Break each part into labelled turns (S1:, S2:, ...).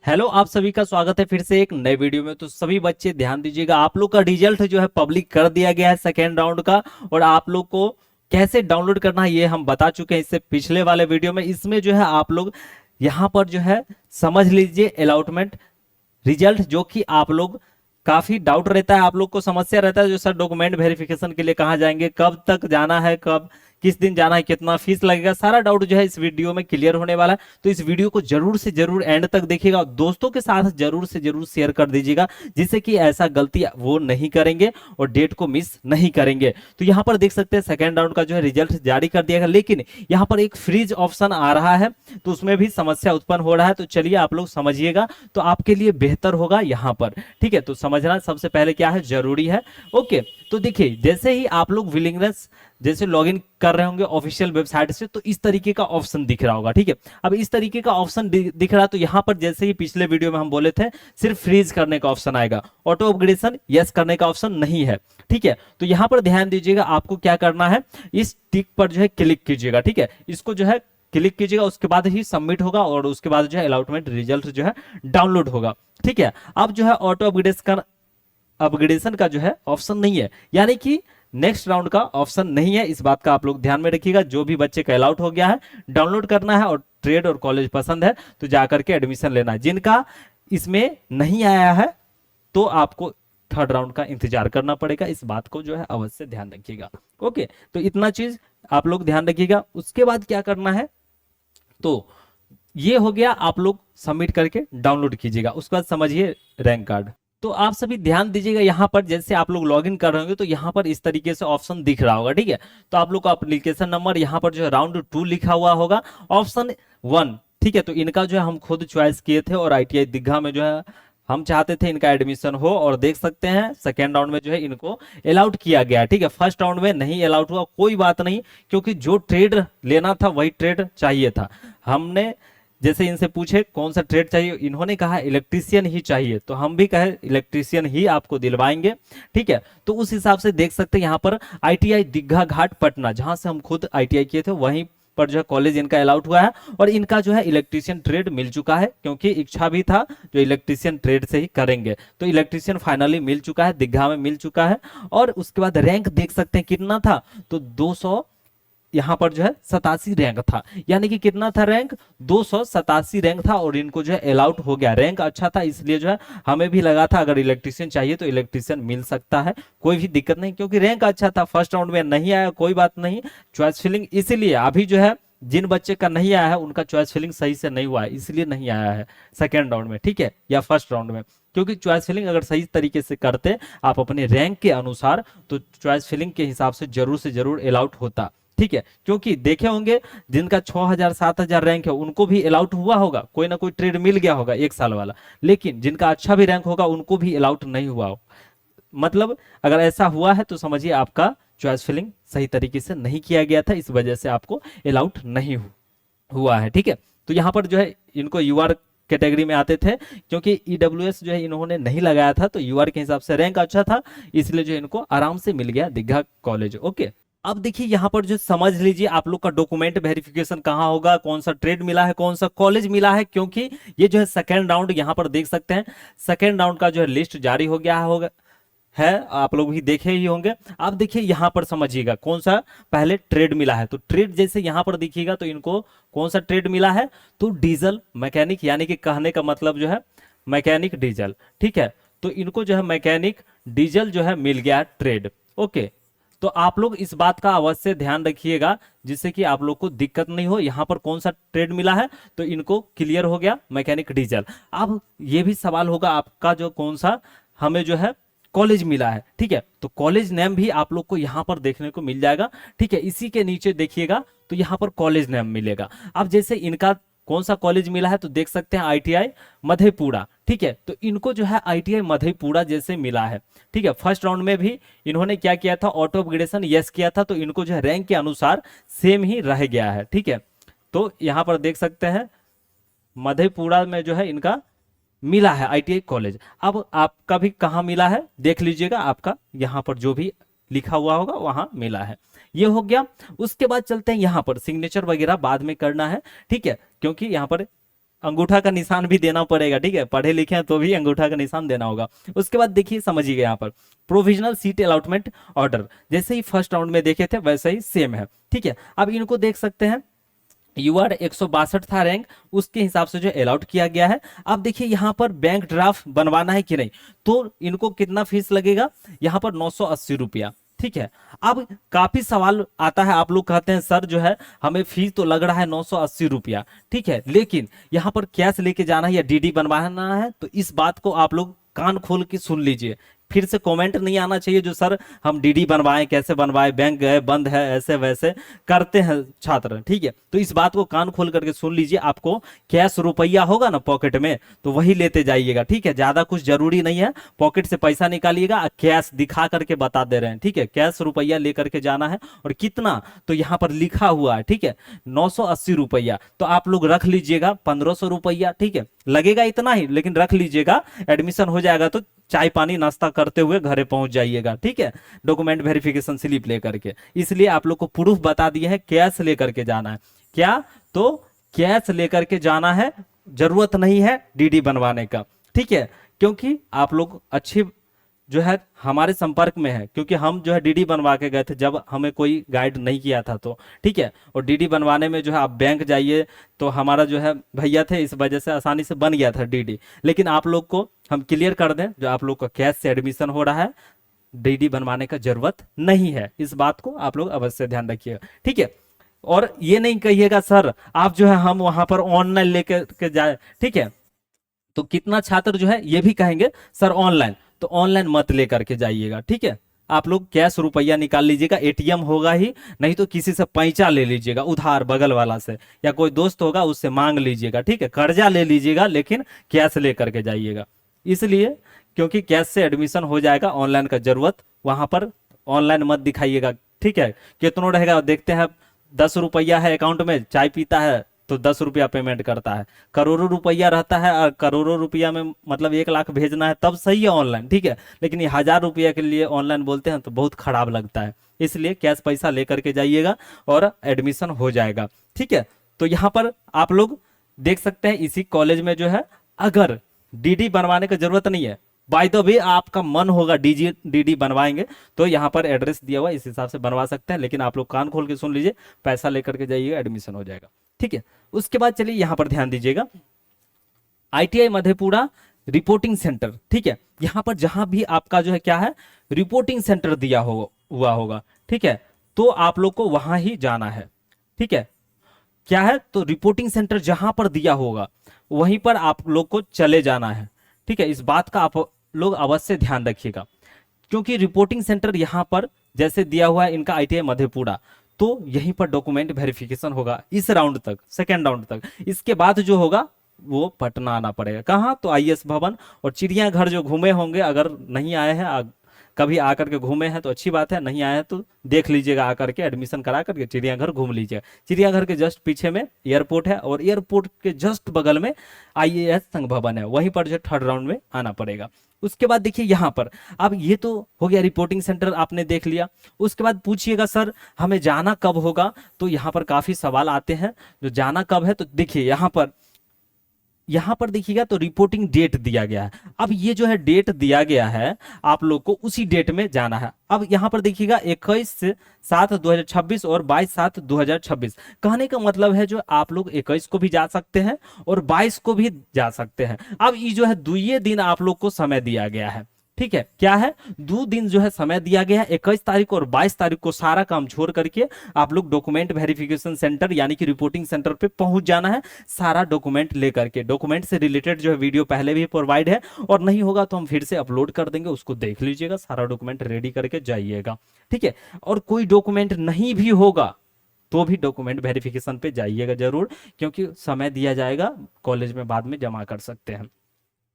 S1: Hello, आप सभी का स्वागत है फिर से एक नए वीडियो में। तो सभी बच्चे ध्यान दीजिएगा, आप लोग का रिजल्ट जो है पब्लिक कर दिया गया है सेकेंड राउंड का। और आप लोग को कैसे डाउनलोड करना है ये हम बता चुके हैं इससे पिछले वाले वीडियो में। इसमें जो है आप लोग यहाँ पर जो है समझ लीजिए अलॉटमेंट रिजल्ट, जो कि आप लोग काफी डाउट रहता है, आप लोग को समस्या रहता है जो सर डॉक्यूमेंट वेरिफिकेशन के लिए कहाँ जाएंगे, कब तक जाना है, कब किस दिन जाना है, कितना फीस लगेगा, सारा डाउट जो है इस वीडियो में क्लियर होने वाला है। तो इस वीडियो को जरूर से जरूर एंड तक देखिएगा और दोस्तों के साथ जरूर से जरूर शेयर कर दीजिएगा, जिससे कि ऐसा गलती वो नहीं करेंगे और डेट को मिस नहीं करेंगे। तो यहाँ पर देख सकते हैं सेकेंड राउंड का जो है रिजल्ट जारी कर दिया गया, लेकिन यहाँ पर एक फ्रीज ऑप्शन आ रहा है तो उसमें भी समस्या उत्पन्न हो रहा है। तो चलिए आप लोग समझिएगा तो आपके लिए बेहतर होगा यहाँ पर। ठीक है, तो समझना सबसे पहले क्या है जरूरी है। ओके, तो देखिए जैसे ही आप लोग विलिंगनेस जैसे लॉगिन कर रहे होंगे ऑफिशियल वेबसाइट से, तो इस तरीके का ऑप्शन दिख रहा होगा। ठीक है, अब इस तरीके का ऑप्शन दिख रहा है तो यहाँ पर जैसे ही पिछले वीडियो में हम बोले थे सिर्फ फ्रीज करने का ऑप्शन आएगा, ऑटो अपग्रेडेशन यस करने का ऑप्शन नहीं है। ठीक है, तो यहाँ पर ध्यान दीजिएगा, आपको क्या करना है, इस टिक पर जो है क्लिक कीजिएगा। ठीक है, इसको जो है क्लिक कीजिएगा, उसके बाद ही सबमिट होगा और उसके बाद जो है अलॉटमेंट रिजल्ट जो है डाउनलोड होगा। ठीक है, अब जो है ऑटो अपग्रेडेशन का जो है ऑप्शन नहीं है, यानी कि नेक्स्ट राउंड का ऑप्शन नहीं है। इस बात का आप लोग ध्यान में रखिएगा। जो भी बच्चे का अलॉट हो गया है डाउनलोड करना है और ट्रेड और कॉलेज पसंद है तो जाकर के एडमिशन लेना है। जिनका इसमें नहीं आया है तो आपको थर्ड राउंड का इंतजार करना पड़ेगा। इस बात को जो है अवश्य ध्यान रखिएगा। ओके, तो इतना चीज आप लोग ध्यान रखिएगा। उसके बाद क्या करना है, तो ये हो गया, आप लोग सबमिट करके डाउनलोड कीजिएगा। उसके बाद समझिए रैंक कार्ड। तो आप सभी ध्यान दीजिएगा, यहाँ पर जैसे आप लोग लॉगिन कर रहे होंगे तो यहाँ पर इस तरीके से ऑप्शन दिख रहा होगा। ठीक है, तो आप लोग का एप्लीकेशन नंबर यहाँ पर जो है राउंड 2 लिखा हुआ होगा, ऑप्शन 1। ठीक है, तो इनका जो है हम खुद चॉइस किए थे और ITI दीघा में जो है हम चाहते थे इनका एडमिशन हो, और देख सकते हैं सेकेंड राउंड में जो है इनको अलाउड किया गया। ठीक है, फर्स्ट राउंड में नहीं अलाउड हुआ, कोई बात नहीं, क्योंकि जो ट्रेड लेना था वही ट्रेड चाहिए था। हमने जैसे इनसे पूछे कौन सा ट्रेड चाहिए, इन्होंने कहा इलेक्ट्रीशियन ही चाहिए, तो हम भी कहे इलेक्ट्रीशियन ही आपको दिलवाएंगे। ठीक है, तो उस हिसाब से देख सकते हैं यहाँ पर ITI दीघा घाट पटना, जहां से हम खुद ITI किए थे वहीं पर जो है कॉलेज इनका अलाउड हुआ है और इनका जो है इलेक्ट्रीशियन ट्रेड मिल चुका है, क्योंकि इच्छा भी था जो इलेक्ट्रीशियन ट्रेड से ही करेंगे। तो इलेक्ट्रीशियन फाइनली मिल चुका है, दीघा में मिल चुका है। और उसके बाद रैंक देख सकते हैं कितना था, तो 200 यहाँ पर जो है 87 रैंक था, यानी कि कितना था रैंक, 287 रैंक था और इनको जो है अलाउड हो गया। रैंक अच्छा था, इसलिए जो है हमें भी लगा था अगर इलेक्ट्रीशियन चाहिए तो इलेक्ट्रीशियन मिल सकता है, कोई भी दिक्कत नहीं, क्योंकि रैंक अच्छा था। फर्स्ट राउंड में नहीं आया, कोई बात नहीं, चॉइस फिलिंग इसीलिए अभी जो है जिन बच्चे का नहीं आया है उनका चॉइस फिलिंग सही से नहीं हुआ है, इसलिए नहीं आया है सेकेंड राउंड में। ठीक है, या फर्स्ट राउंड में, क्योंकि चॉइस फिलिंग अगर सही तरीके से करते आप अपने रैंक के अनुसार तो चॉइस फिलिंग के हिसाब से जरूर अलाउड होता। ठीक है, क्योंकि देखे होंगे जिनका 6000 7000 रैंक है उनको भी अलाउट हुआ होगा, कोई ना कोई ट्रेड मिल गया होगा एक साल वाला, लेकिन जिनका अच्छा भी रैंक होगा उनको भी अलाउट नहीं हुआ हो। मतलब अगर ऐसा हुआ है तो समझिए आपका चॉइस फिलिंग सही तरीके से नहीं किया गया था, इस वजह से आपको अलाउट नहीं हुआ है। ठीक है, तो यहाँ पर जो है इनको UR कैटेगरी में आते थे, क्योंकि EWS जो है इन्होंने नहीं लगाया था तो UR के हिसाब से रैंक अच्छा था, इसलिए जो इनको आराम से मिल गया दीघा कॉलेज। ओके, अब देखिए यहाँ पर जो समझ लीजिए आप लोग का डॉक्यूमेंट वेरिफिकेशन कहाँ होगा, कौन सा ट्रेड मिला है, कौन सा कॉलेज मिला है, क्योंकि ये जो है सेकेंड राउंड यहाँ पर देख सकते हैं सेकेंड राउंड का जो है लिस्ट जारी हो गया होगा है, आप लोग भी देखे ही होंगे। अब देखिए यहाँ पर समझिएगा कौन सा पहले ट्रेड मिला है, तो ट्रेड जैसे यहाँ पर दिखिएगा तो इनको कौन सा ट्रेड मिला है, तो डीजल मैकेनिक, यानी कि कहने का मतलब जो है मैकेनिक डीजल। ठीक है, तो इनको जो है मैकेनिक डीजल जो है मिल गया ट्रेड। ओके, तो आप लोग इस बात का अवश्य ध्यान रखिएगा जिससे कि आप लोग को दिक्कत नहीं हो। यहाँ पर कौन सा ट्रेड मिला है तो इनको क्लियर हो गया मैकेनिक डीजल। अब ये भी सवाल होगा आपका जो कौन सा हमें जो है कॉलेज मिला है। ठीक है, तो कॉलेज नेम भी आप लोग को यहाँ पर देखने को मिल जाएगा। ठीक है, इसी के नीचे देखिएगा तो यहाँ पर कॉलेज नेम मिलेगा। अब जैसे इनका कौन सा कॉलेज मिला है तो देख सकते हैं ITI मधेपुरा। ठीक है, तो इनको जो है ITI मधेपुरा जैसे मिला है। ठीक है, फर्स्ट राउंड में भी इन्होंने क्या किया था, ऑटो अपग्रेडेशन यस किया था, तो इनको जो है रैंक के अनुसार सेम ही रह गया है। ठीक है, तो यहाँ पर देख सकते हैं मधेपुरा में जो है इनका मिला है ITI कॉलेज। अब आपका भी कहाँ मिला है देख लीजिएगा, आपका यहाँ पर जो भी लिखा हुआ होगा वहां मिला है। ये हो गया। उसके बाद चलते हैं यहाँ पर सिग्नेचर वगैरह बाद में करना है। ठीक है, क्योंकि यहाँ पर अंगूठा का निशान भी देना पड़ेगा, ठीक है, पढ़े लिखे हैं तो भी अंगूठा का निशान देना होगा। उसके बाद देखिए समझिए यहाँ पर प्रोविजनल सीट अलॉटमेंट ऑर्डर, जैसे ही फर्स्ट राउंड में देखे थे वैसे ही सेम है, ठीक है। अब इनको देख सकते हैं, यूआर 162 था रैंक, उसके हिसाब से जो अलॉट किया गया है। अब देखिए यहाँ पर बैंक ड्राफ्ट बनवाना है कि नहीं, तो इनको कितना फीस लगेगा, यहाँ पर 980 रुपया, ठीक है। अब काफी सवाल आता है, आप लोग कहते हैं सर जो है हमें फीस तो लग रहा है 980 रुपया, ठीक है, लेकिन यहाँ पर कैश लेके जाना है या डीडी बनवाना है, तो इस बात को आप लोग कान खोल के सुन लीजिए। फिर से कमेंट नहीं आना चाहिए जो सर हम डीडी बनवाएं, कैसे बनवाएं, बैंक गए बंद है, ऐसे वैसे करते हैं छात्र, ठीक है। तो इस बात को कान खोल करके सुन लीजिए, आपको कैश रुपया होगा ना पॉकेट में तो वही लेते जाइएगा, ठीक है, ज्यादा कुछ जरूरी नहीं है, पॉकेट से पैसा निकालिएगा, कैश दिखा करके बता दे रहे हैं, ठीक है, कैश रुपया लेकर के जाना है। और कितना, तो यहाँ पर लिखा हुआ है, ठीक है, 980 रुपया, तो आप लोग रख लीजिएगा 1500 रुपया, ठीक है, लगेगा इतना ही, लेकिन रख लीजिएगा, एडमिशन हो जाएगा तो चाय पानी नाश्ता करते हुए घरे पहुंच जाइएगा, ठीक है, डॉक्यूमेंट वेरिफिकेशन स्लिप लेकर के। इसलिए आप लोग को प्रूफ बता दिया है, कैश लेकर के जाना है, क्या, तो कैश लेकर के जाना है, जरूरत नहीं है डीडी बनवाने का, ठीक है, क्योंकि आप लोग अच्छी जो है हमारे संपर्क में है, क्योंकि हम जो है डीडी बनवा के गए थे जब हमें कोई गाइड नहीं किया था, तो ठीक है। और डीडी बनवाने में जो है आप बैंक जाइए तो हमारा जो है भैया थे, इस वजह से आसानी से बन गया था डीडी। लेकिन आप लोग को हम क्लियर कर दें, जो आप लोग का कैश से एडमिशन हो रहा है, डीडी बनवाने का जरूरत नहीं है, इस बात को आप लोग अवश्य ध्यान रखिएगा, ठीक है। और ये नहीं कहिएगा सर आप जो है हम वहां पर ऑनलाइन लेकर के जाए, ठीक है, तो कितना छात्र जो है ये भी कहेंगे सर ऑनलाइन, तो ऑनलाइन मत लेकर के जाइएगा, ठीक है। आप लोग कैश रुपया निकाल लीजिएगा, एटीएम होगा ही, नहीं तो किसी से पैसा ले लीजिएगा उधार बगल वाला से, या कोई दोस्त होगा उससे मांग लीजिएगा, ठीक है, कर्जा ले लीजिएगा, लेकिन कैश लेकर के जाइएगा, इसलिए क्योंकि कैश से एडमिशन हो जाएगा, ऑनलाइन का जरूरत वहां पर ऑनलाइन मत दिखाइएगा, ठीक है। कितनों रहेगा देखते हैं, 10 रुपया है अकाउंट में, चाय पीता है तो 10 रुपया पेमेंट करता है, करोड़ों रुपया रहता है और करोड़ों रुपया में मतलब 1 लाख भेजना है तब सही है ऑनलाइन, ठीक है, लेकिन ये 1000 रुपया के लिए ऑनलाइन बोलते हैं तो बहुत खराब लगता है, इसलिए कैश पैसा लेकर के जाइएगा और एडमिशन हो जाएगा, ठीक है। तो यहाँ पर आप लोग देख सकते हैं, इसी कॉलेज में जो है अगर डीडी बनवाने की जरूरत नहीं है, बाय द वे आपका मन होगा डीडी बनवाएंगे तो यहाँ पर एड्रेस दिया हुआ, इस हिसाब से बनवा सकते हैं, लेकिन आप लोग कान खोल के सुन लीजिए, पैसा लेकर के जाइएगा, एडमिशन हो जाएगा, ठीक है। उसके बाद चलिए यहाँ पर ध्यान दीजिएगा, आईटीआई मधेपुरा रिपोर्टिंग सेंटर, ठीक है, यहाँ पर जहां भी आपका जो है क्या है रिपोर्टिंग सेंटर दिया हुआ होगा, ठीक है, तो आप लोग को वहां ही जाना है, ठीक है, क्या है, तो रिपोर्टिंग सेंटर जहां पर दिया होगा वहीं पर आप लोग को चले जाना है, ठीक है, इस बात का आप लोग अवश्य ध्यान रखिएगा, क्योंकि रिपोर्टिंग सेंटर यहाँ पर जैसे दिया हुआ है इनका आईटीआई मधेपुरा, तो यहीं पर डॉक्यूमेंट वेरिफिकेशन होगा इस राउंड तक, सेकेंड राउंड तक। इसके बाद जो होगा वो पटना आना पड़ेगा, कहाँ, तो आईएएस भवन और चिड़ियाघर जो घूमे होंगे, अगर नहीं आए हैं कभी आकर के घूमे हैं तो अच्छी बात है, नहीं आए हैं तो देख लीजिएगा, आकर के एडमिशन करा करके चिड़ियाघर घूम लीजिएगा। चिड़ियाघर के जस्ट पीछे में एयरपोर्ट है और एयरपोर्ट के जस्ट बगल में आईएएस संघ भवन है, वहीं पर जो थर्ड राउंड में आना पड़ेगा। उसके बाद देखिए यहाँ पर, अब ये तो हो गया रिपोर्टिंग सेंटर आपने देख लिया। उसके बाद पूछिएगा सर हमें जाना कब होगा, तो यहाँ पर काफी सवाल आते हैं, जो जाना कब है, तो देखिए यहाँ पर देखिएगा तो रिपोर्टिंग डेट दिया गया है। अब ये जो है डेट दिया गया है आप लोग को उसी डेट में जाना है। अब यहाँ पर देखिएगा 21/7/2026 और 22/7/2026, कहने का मतलब है जो आप लोग 21 को भी जा सकते हैं और 22 को भी जा सकते हैं। अब ये जो है 2 दिन आप लोग को समय दिया गया है, ठीक है, क्या है 2 दिन जो है समय दिया गया है, 21 तारीख और 22 तारीख को सारा काम छोड़ करके आप लोग डॉक्यूमेंट वेरिफिकेशन सेंटर यानी कि रिपोर्टिंग सेंटर पे पहुंच जाना है, सारा डॉक्यूमेंट लेकर के। डॉक्यूमेंट से रिलेटेड जो है वीडियो पहले भी प्रोवाइड है, और नहीं होगा तो हम फिर से अपलोड कर देंगे, उसको देख लीजिएगा, सारा डॉक्यूमेंट रेडी करके जाइएगा, ठीक है। और कोई डॉक्यूमेंट नहीं भी होगा तो भी डॉक्यूमेंट वेरिफिकेशन पे जाइएगा जरूर, क्योंकि समय दिया जाएगा, कॉलेज में बाद में जमा कर सकते हैं।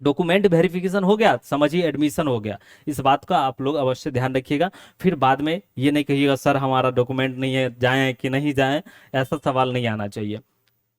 S1: डॉक्यूमेंट वेरिफिकेशन हो गया, समझिए एडमिशन हो गया, इस बात का आप लोग अवश्य ध्यान रखिएगा। फिर बाद में ये नहीं कहिएगा सर हमारा डॉक्यूमेंट नहीं है, जाएं कि नहीं जाएं, ऐसा सवाल नहीं आना चाहिए।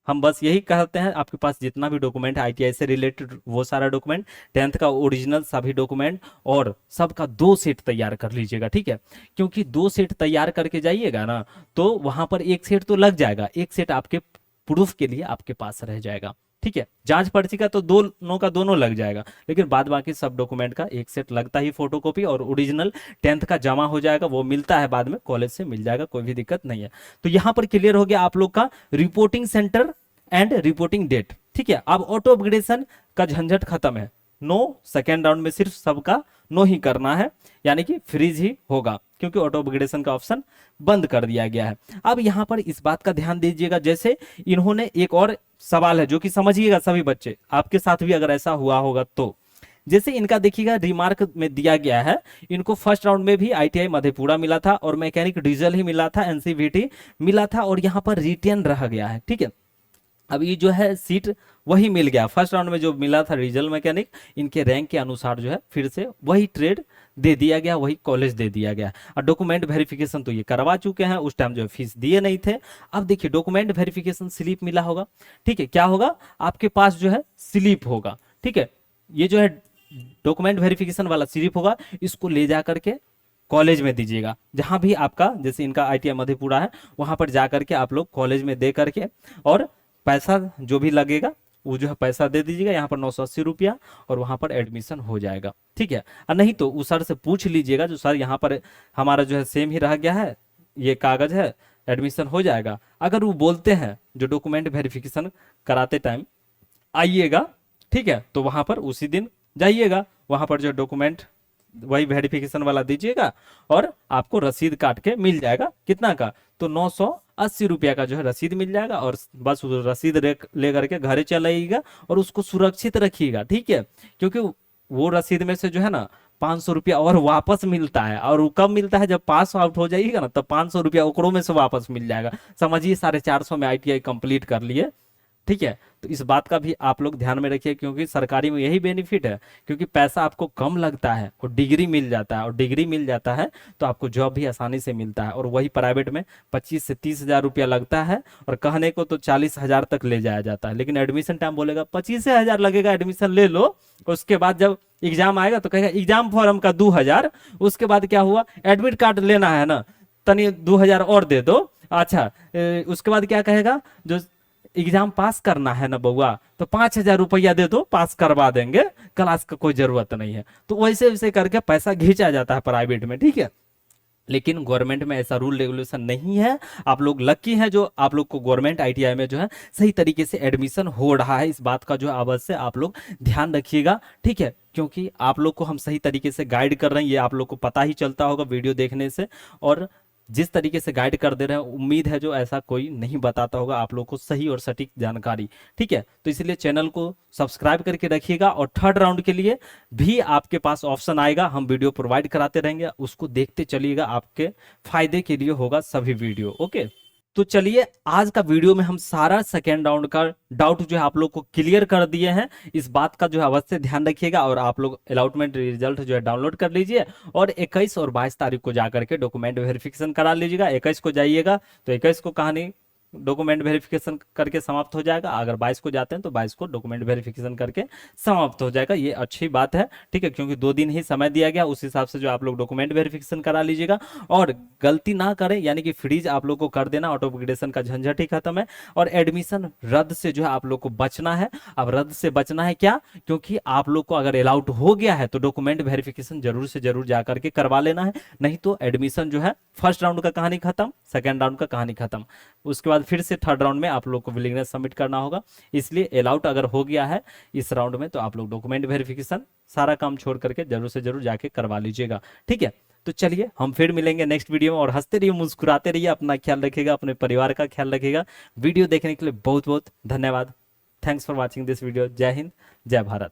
S1: हम बस यही कहते हैं आपके पास जितना भी डॉक्यूमेंट आईटीआई से रिलेटेड वो सारा डॉक्यूमेंट, 10th का ओरिजिनल सभी डॉक्यूमेंट और सबका 2 सेट तैयार कर लीजिएगा, ठीक है, क्योंकि 2 सेट तैयार करके जाइएगा ना तो वहां पर 1 सेट तो लग जाएगा, 1 सेट आपके प्रूफ के लिए आपके पास रह जाएगा, ठीक है। जांच पर्ची का तो दोनों का दोनों लग जाएगा, लेकिन बाद बाकी सब डॉक्यूमेंट का एक सेट लगता ही फोटोकॉपी, और ओरिजिनल 10th का जमा हो जाएगा, वो मिलता है बाद में, कॉलेज से मिल जाएगा, कोई भी दिक्कत नहीं है। तो यहाँ पर क्लियर हो गया आप लोग का reporting centre and reporting date. ठीक है, अब ऑटो अपग्रेडेशन का झंझट खत्म है। नो, सेकेंड राउंड में सिर्फ सबका नो ही करना है, यानी कि फ्रीज ही होगा, क्योंकि ऑटो अपग्रेडेशन का ऑप्शन बंद कर दिया गया है। अब यहाँ पर इस बात का ध्यान दीजिएगा, जैसे इन्होंने एक और सवाल है जो कि समझिएगा सभी बच्चे, आपके साथ भी अगर ऐसा हुआ होगा तो, जैसे इनका देखिएगा रिमार्क में दिया गया है, इनको फर्स्ट राउंड में भी आईटीआई मधेपुरा मिला था और मैकेनिक डीजल ही मिला था, एनसीवीटी मिला था, और यहाँ पर रिटेन रह गया है। ठीक है, अब ये जो है सीट वही मिल गया, फर्स्ट राउंड में जो मिला था डीजल मैकेनिक, इनके रैंक के अनुसार जो है फिर से वही ट्रेड दे दिया गया, वही कॉलेज दे दिया गया। और डॉक्यूमेंट वेरिफिकेशन तो ये करवा चुके हैं, उस टाइम जो है फीस दिए नहीं थे। अब देखिए डॉक्यूमेंट वेरिफिकेशन स्लिप मिला होगा। ठीक है, क्या होगा, आपके पास जो है स्लिप होगा। ठीक है, ये जो है डॉक्यूमेंट वेरिफिकेशन वाला स्लिप होगा, इसको ले जा करके कॉलेज में दीजिएगा, जहां भी आपका, जैसे इनका आईटीआई मधेपुरा है, वहां पर जा करके आप लोग कॉलेज में दे करके, और पैसा जो भी लगेगा वो जो है पैसा दे दीजिएगा, यहाँ पर 980 रुपया, और वहां पर एडमिशन हो जाएगा। ठीक है, और नहीं तो उस सर से पूछ लीजिएगा, जो सर यहाँ पर हमारा जो है सेम ही रह गया है, ये कागज है, एडमिशन हो जाएगा। अगर वो बोलते हैं जो डॉक्यूमेंट वेरिफिकेशन कराते टाइम आइएगा, ठीक है, तो वहां पर उसी दिन जाइएगा, वहां पर जो डॉक्यूमेंट वही वेरिफिकेशन वाला दीजिएगा, और आपको रसीद काट के मिल जाएगा, कितना का, तो 980 रुपया का जो है रसीद मिल जाएगा, और बस उस रसीद ले करके घरे चल आइएगा, और उसको सुरक्षित रखिएगा। ठीक है, क्योंकि वो रसीद में से जो है ना 500 रुपया और वापस मिलता है, और वो कब मिलता है, जब पास आउट हो जाइएगा ना, तब 500 रुपया ओकड़ों में से वापस मिल जाएगा। समझिए 450 में आईटीआई कंप्लीट कर लिए। ठीक है, तो इस बात का भी आप लोग ध्यान में रखिए, क्योंकि सरकारी में यही बेनिफिट है, क्योंकि पैसा आपको कम लगता है और डिग्री मिल जाता है, और डिग्री मिल जाता है तो आपको जॉब भी आसानी से मिलता है। और वही प्राइवेट में 25 से 30 हजार रुपया लगता है, और कहने को तो 40 हजार तक ले जाया जाता है, लेकिन एडमिशन टाइम बोलेगा 25 हजार लगेगा, एडमिशन ले लो। उसके बाद जब एग्जाम आएगा तो कहेगा एग्जाम फॉर्म का 2000, उसके बाद क्या हुआ, एडमिट कार्ड लेना है ना, तनी 2000 और दे दो। अच्छा, उसके बाद क्या कहेगा, जो एग्जाम पास करना है ना बउआ, तो 5000 रुपया दे दो, पास करवा देंगे, क्लास का कोई जरूरत नहीं है। तो वैसे वैसे करके पैसा घिंचा जाता है प्राइवेट में। ठीक है, लेकिन गवर्नमेंट में ऐसा रूल रेगुलेशन नहीं है। आप लोग लकी हैं जो आप लोग को गवर्नमेंट आईटीआई में जो है सही तरीके से एडमिशन हो रहा है। इस बात का जो है अवश्य आप लोग ध्यान रखिएगा। ठीक है, क्योंकि आप लोग को हम सही तरीके से गाइड कर रहे हैं, ये आप लोग को पता ही चलता होगा वीडियो देखने से, और जिस तरीके से गाइड कर दे रहे हैं, उम्मीद है जो ऐसा कोई नहीं बताता होगा आप लोग को सही और सटीक जानकारी। ठीक है, तो इसलिए चैनल को सब्सक्राइब करके रखिएगा, और थर्ड राउंड के लिए भी आपके पास ऑप्शन आएगा, हम वीडियो प्रोवाइड कराते रहेंगे, उसको देखते चलिएगा, आपके फायदे के लिए होगा सभी वीडियो। ओके, तो चलिए आज का वीडियो में हम सारा सेकेंड राउंड का डाउट जो है आप लोग को क्लियर कर दिए हैं। इस बात का जो है अवश्य ध्यान रखिएगा, और आप लोग अलॉटमेंट रिजल्ट जो है डाउनलोड कर लीजिए, और 21 और 22 तारीख को जाकर के डॉक्यूमेंट वेरिफिकेशन करा लीजिएगा। 21 को जाइएगा तो 21 को कहानी डॉक्यूमेंट वेरिफिकेशन करके समाप्त हो जाएगा, अगर 22 को जाते हैं तो 22 को डॉक्यूमेंट वेरिफिकेशन करके समाप्त हो जाएगा। ये अच्छी बात है। ठीक है, क्योंकि 2 दिन ही समय दिया गया, उस हिसाब से जो आप लोग डॉक्यूमेंट वेरिफिकेशन करा लीजिएगा, और गलती ना करें, यानी कि फ्रीज आप लोग को कर देना, ऑटो अपग्रेडेशन का झंझट ही खत्म है, और एडमिशन रद्द से जो है आप लोग को बचना है। अब रद्द से बचना है क्या, क्योंकि आप लोग को अगर अलाउड हो गया है तो डॉक्यूमेंट वेरिफिकेशन जरूर से जरूर जाकर के करवा लेना है, नहीं तो एडमिशन जो है फर्स्ट राउंड का कहानी खत्म, सेकेंड राउंड का कहानी खत्म, उसके बाद फिर से थर्ड राउंड में आप लोग को विलिंगनेस सबमिट करना होगा। इसलिए अलाउड अगर हो गया है इस राउंड में, तो आप लोग डॉक्यूमेंट वेरिफिकेशन सारा काम छोड़ करके जरूर से जरूर जाके करवा लीजिएगा। ठीक है, तो चलिए हम फिर मिलेंगे नेक्स्ट वीडियो में, और हंसते रहिए, मुस्कुराते रहिए, अपना ख्याल रखिएगा, अपने परिवार का ख्याल रखिएगा। वीडियो देखने के लिए बहुत बहुत धन्यवाद। Thanks for watching this video. जय हिंद, जय भारत।